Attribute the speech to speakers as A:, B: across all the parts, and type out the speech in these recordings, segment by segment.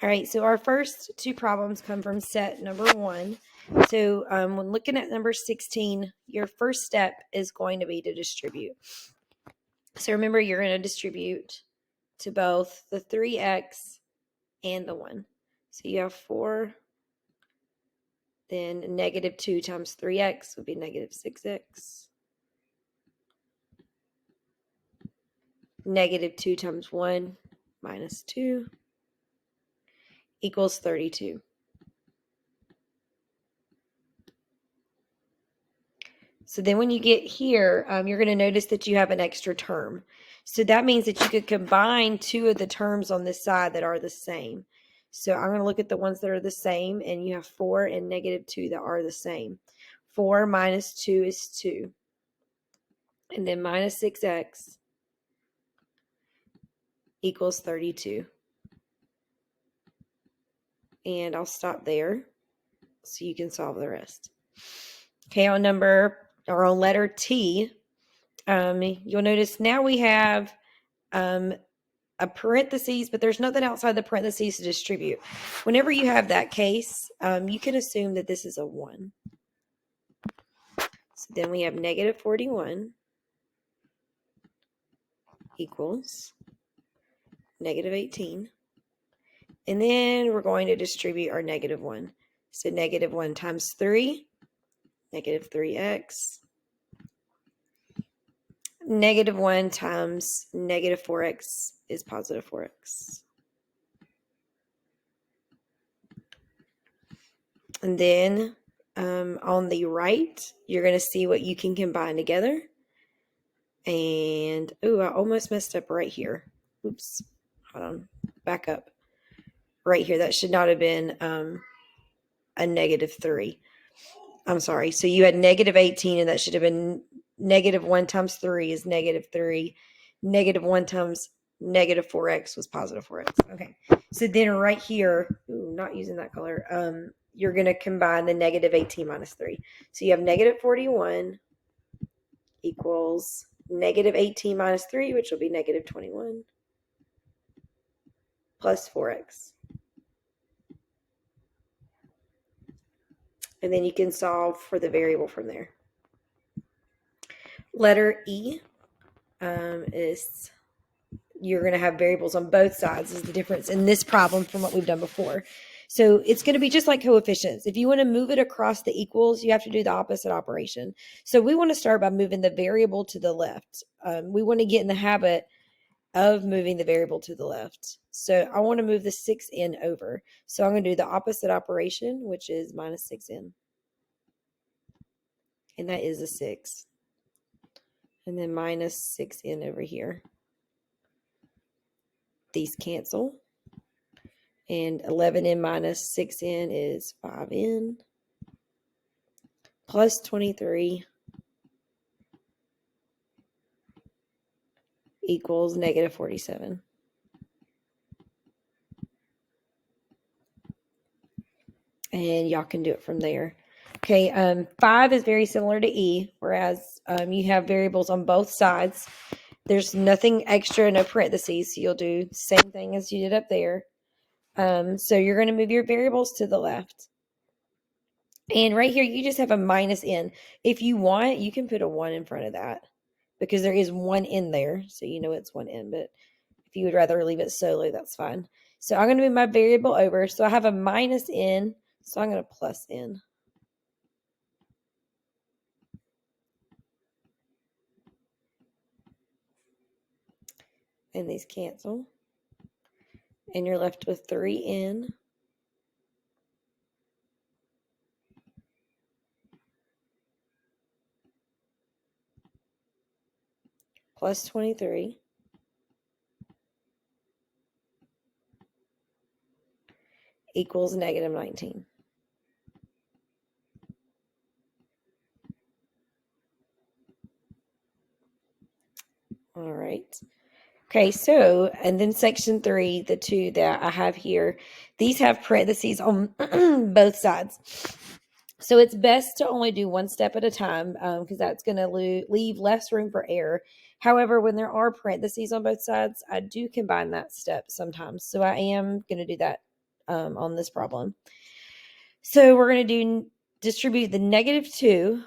A: All right, so our first two problems come from set number 1. So when looking at number 16, your first step is going to be to distribute. So remember, you're going to distribute to both the 3x and the 1. So you have 4, then negative 2 times 3x would be negative 6x. Negative 2 times 1 minus 2 equals 32. So then when you get here, you're going to notice that you have an extra term. So that means that you could combine two of the terms on this side that are the same. So I'm going to look at the ones that are the same, and you have 4 and negative 2 that are the same. 4 minus 2 is 2. And then minus 6x equals 32. And I'll stop there so you can solve the rest. Okay, on letter T, you'll notice now we have a parentheses, but there's nothing outside the parentheses to distribute. Whenever you have that case, you can assume that this is a 1. So then we have negative 41 equals negative 18. And then we're going to distribute our negative 1. So negative 1 times 3, negative 3x. Negative 1 times negative 4x is positive 4x. And then on the right, you're going to see what you can combine together. And, I almost messed up right here. Oops. Hold on. Back up. Right here. That should not have been a negative 3. I'm sorry. So you had negative 18, and that should have been negative 1 times 3 is negative 3. Negative 1 times negative 4x was positive 4x. Okay. So then right here, not using that color, you're going to combine the negative 18 minus 3. So you have negative 41 equals negative 18 minus 3, which will be negative 21, plus 4x. And then you can solve for the variable from there. Letter E is you're going to have variables on both sides is the difference in this problem from what we've done before. So it's going to be just like coefficients. If you want to move it across the equals, you have to do the opposite operation. So we want to start by moving the variable to the left. We want to get in the habit of moving the variable to the left. So I want to move the 6n over. So I'm going to do the opposite operation, which is minus 6n. And that is a 6. And then minus 6n over here. These cancel. And 11n minus 6n is 5n. Plus 23 equals negative 47. And y'all can do it from there. Okay, 5 is very similar to E, whereas you have variables on both sides. There's nothing extra, no parentheses, so you'll do the same thing as you did up there. So you're going to move your variables to the left. And right here, you just have a minus n. If you want, you can put a 1 in front of that because there is 1 in there, so you know it's 1 in. But if you would rather leave it solo, that's fine. So I'm going to move my variable over. So I have a minus n, so I'm going to plus n. And these cancel. And you're left with 3n plus 23 equals negative 19. All right. Okay, so, and then section 3, the two that I have here, these have parentheses on both sides. So it's best to only do one step at a time because that's going to leave less room for error. However, when there are parentheses on both sides, I do combine that step sometimes. So I am going to do that on this problem. So we're going to distribute the negative 2,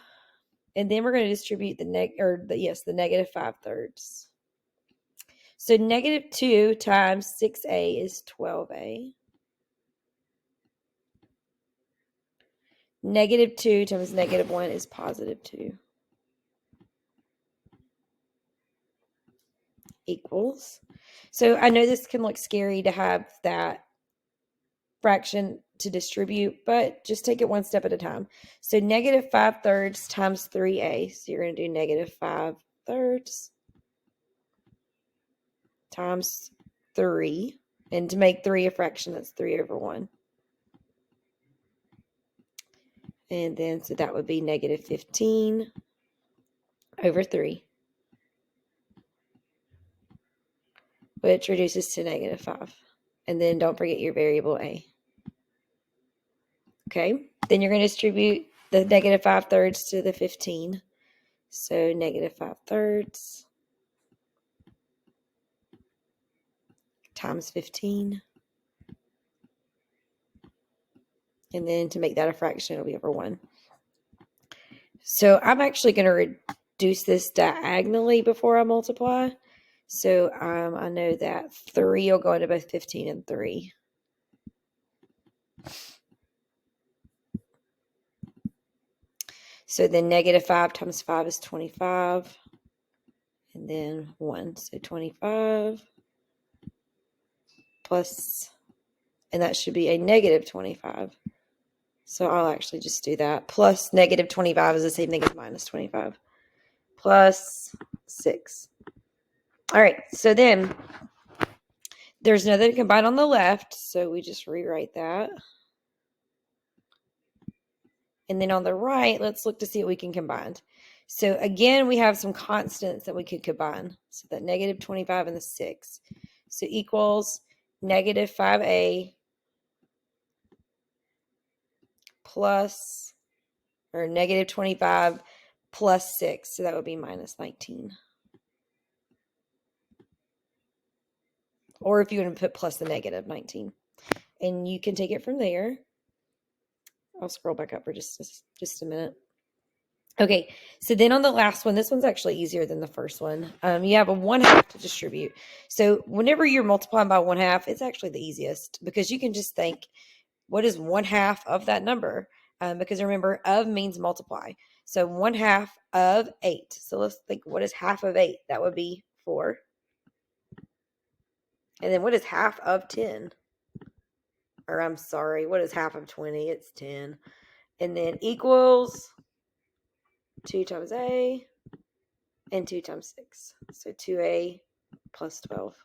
A: and then we're going to distribute the negative 5/3. So negative 2 times 6a is 12a. Negative 2 times negative 1 is positive 2. Equals. So I know this can look scary to have that fraction to distribute, but just take it one step at a time. So negative 5/3 times 3a. So you're going to do negative 5/3 times 3. And to make 3 a fraction, that's 3 over 1. And then, so that would be negative 15 over 3, which reduces to negative 5. And then don't forget your variable a. Okay, then you're going to distribute the negative 5/3 to the 15. So negative 5/3 times 15. And then to make that a fraction, it'll be over 1. So I'm actually going to reduce this diagonally before I multiply. So I know that 3 will go into both 15 and 3. So then negative 5 times 5 is 25. And then 1. So 25 plus, and that should be a negative 25. So I'll actually just do that. Plus negative 25 is the same thing as minus 25. Plus 6. All right, so then there's nothing to combine on the left, so we just rewrite that. And then on the right, let's look to see what we can combine. So again, we have some constants that we could combine. So that negative 25 and the 6. So equals negative 5a plus, or negative 25 plus 6. So that would be minus 19. Or if you want to put plus the negative 19. And you can take it from there. I'll scroll back up for just a minute. Okay, so then on the last one, this one's actually easier than the first one. You have a 1/2 to distribute. So whenever you're multiplying by 1/2, it's actually the easiest because you can just think, what is 1/2 of that number? Because remember, of means multiply. So 1/2 of 8. So let's think, what is half of 8? That would be 4. And then what is half of 10? Or I'm sorry, what is half of 20? It's 10. And then equals 2 times a and 2 times 6. So 2a plus 12.